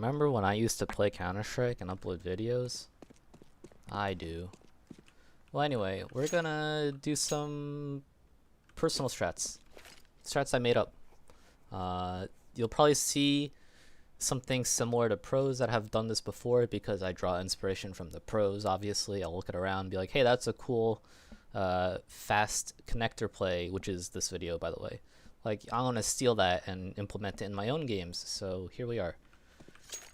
remember when I used to play Counter-Strike and upload videos? I do. Well, anyway, we're gonna do some personal strats. Strats I made up. You'll probably see something similar to pros that have done this before because I draw inspiration from the pros, obviously. I'll look it around and be like, hey, that's a cool fast connector play, which is this video, by the way. Like, I want to steal that and implement it in my own games, so here we are.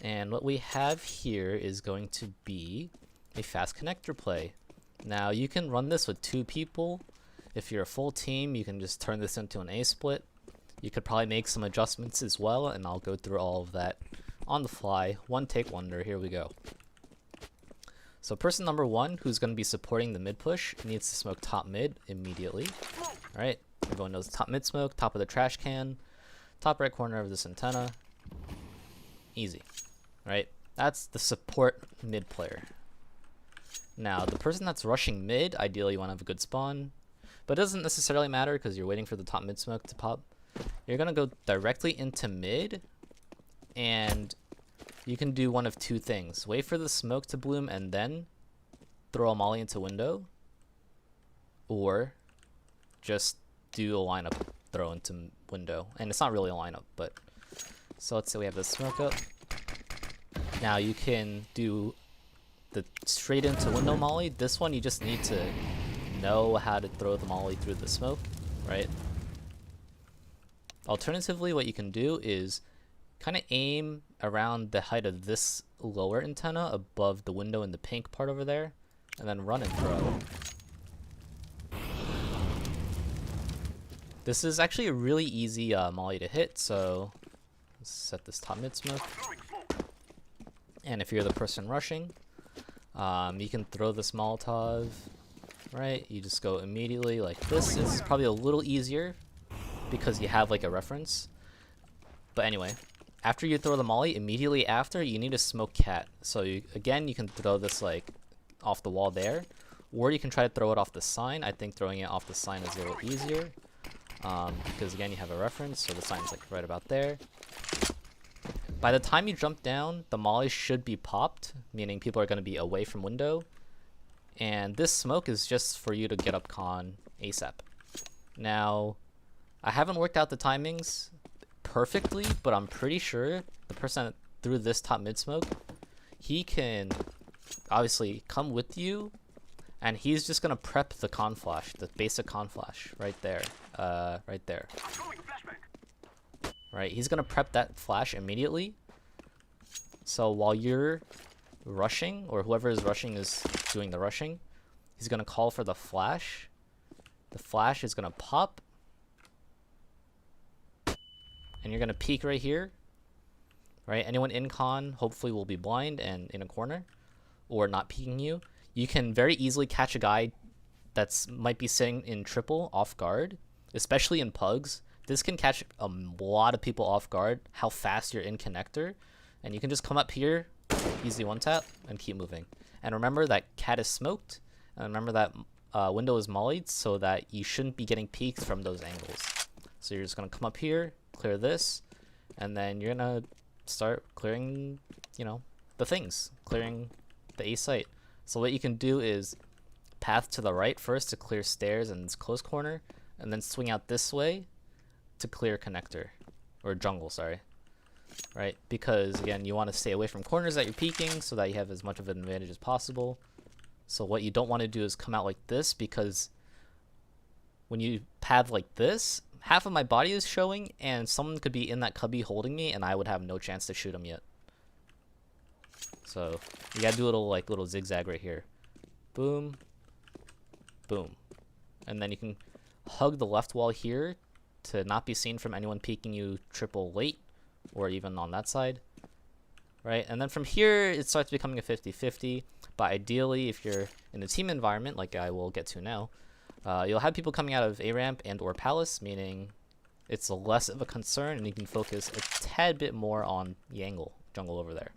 And what we have here is going to be a fast connector play. Now, you can run this with 2 people. If you're a full team, you can just turn this into an A split. You could probably make some adjustments as well, and I'll go through all of that on the fly. One take wonder, here we go. So person number 1, who's going to be supporting the mid push, needs to smoke top mid immediately. Alright, everyone knows top mid smoke, top of the trash can, top right corner of this antenna. Easy. Right? That's the support mid player. Now, the person that's rushing mid, ideally you want to have a good spawn, but it doesn't necessarily matter because you're waiting for the top mid smoke to pop. You're going to go directly into mid, and you can do one of 2 things. Wait for the smoke to bloom and then throw a molly into window, or just do a lineup throw into window. And it's not really a lineup, but so let's say we have the smoke up. Now you can do the straight into window molly. This one you just need to know how to throw the molly through the smoke, right? Alternatively, what you can do is kind of aim around the height of this lower antenna above the window in the pink part over there, and then run and throw. This is actually a really easy molly to hit, so let's set this top mid smoke. And if you're the person rushing, you can throw this Molotov, right? You just go immediately like this. It's probably a little easier because you have like a reference. But anyway, after you throw the molly, immediately after, you need to smoke cat. So again, you can throw this like off the wall there, or you can try to throw it off the sign. I think throwing it off the sign is a little easier because again, you have a reference, so the sign's like right about there. By the time you jump down, the molly should be popped, meaning people are going to be away from window. And this smoke is just for you to get up conn ASAP. Now, I haven't worked out the timings perfectly, but I'm pretty sure the person that threw this top mid smoke, he can obviously come with you, and he's just going to prep the conn flash, the basic conn flash right there. Right there. Right, he's gonna prep that flash immediately. So while you're rushing, or whoever is rushing is doing the rushing, he's gonna call for the flash. The flash is gonna pop, and you're gonna peek right here. Right, anyone in conn hopefully will be blind and in a corner, or not peeking you. You can very easily catch a guy that's might be sitting in triple off guard, especially in pugs. This can catch a lot of people off guard, how fast you're in connector. And you can just come up here, easy one tap, and keep moving. And remember that cat is smoked, and remember that window is mollied, so that you shouldn't be getting peeks from those angles. So you're just going to come up here, clear this, and then you're going to start clearing, you know, the things, clearing the A site. So what you can do is path to the right first to clear stairs and this close corner, and then swing out this way to clear connector, or jungle, sorry. Right, because again, you want to stay away from corners that you're peeking so that you have as much of an advantage as possible. So what you don't want to do is come out like this, because when you path like this, half of my body is showing and someone could be in that cubby holding me and I would have no chance to shoot him yet. So you gotta do a little zigzag right here. Boom, boom. And then you can hug the left wall here to not be seen from anyone peeking you triple late, or even on that side, right? And then from here, it starts becoming a 50-50, but ideally, if you're in a team environment, like I will get to now, you'll have people coming out of A-ramp and or palace, meaning it's less of a concern, and you can focus a tad bit more on the jungle over there.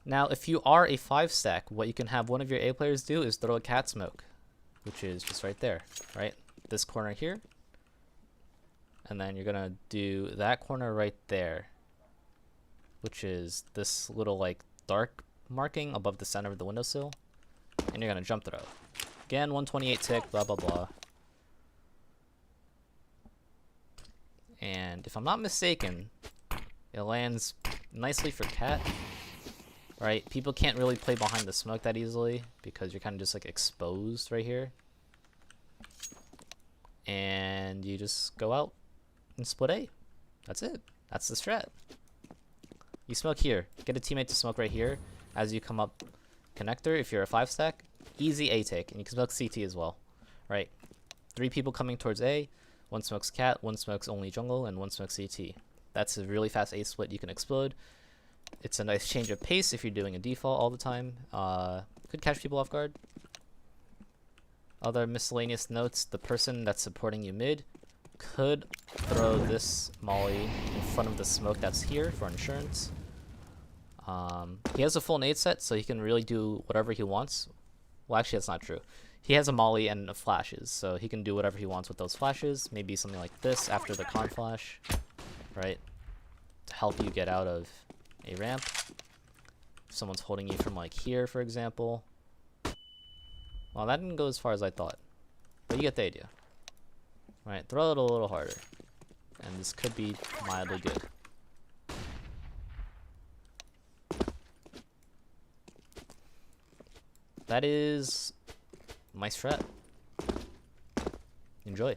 Now, if you are a 5-stack, what you can have one of your A players do is throw a cat smoke, which is just right there, right? This corner here, and then you're gonna do that corner right there. which is this little like dark marking above the center of the windowsill, and you're gonna jump throw. Again, 128 tick, blah blah blah. And if I'm not mistaken, it lands nicely for cat. Right? People can't really play behind the smoke that easily because you're kind of just like exposed right here. And you just go out and split A. That's it. That's the strat. You smoke here. Get a teammate to smoke right here as you come up connector. If you're a 5-stack, easy A take. And you can smoke CT as well. Right? 3 people coming towards A. 1 smokes cat, 1 smokes only jungle, and 1 smokes CT. That's a really fast A split you can explode. It's a nice change of pace if you're doing a default all the time. Could catch people off guard. Other miscellaneous notes, the person that's supporting you mid could throw this molly in front of the smoke that's here for insurance. He has a full nade set, so he can really do whatever he wants. Well, actually, that's not true. He has a molly and flashes, so he can do whatever he wants with those flashes. Maybe something like this after the conn flash, right? To help you get out of a ramp. If someone's holding you from like here, for example. Well, that didn't go as far as I thought, but you get the idea. Right, throw it a little harder, and this could be mildly good. That is my strat. Enjoy.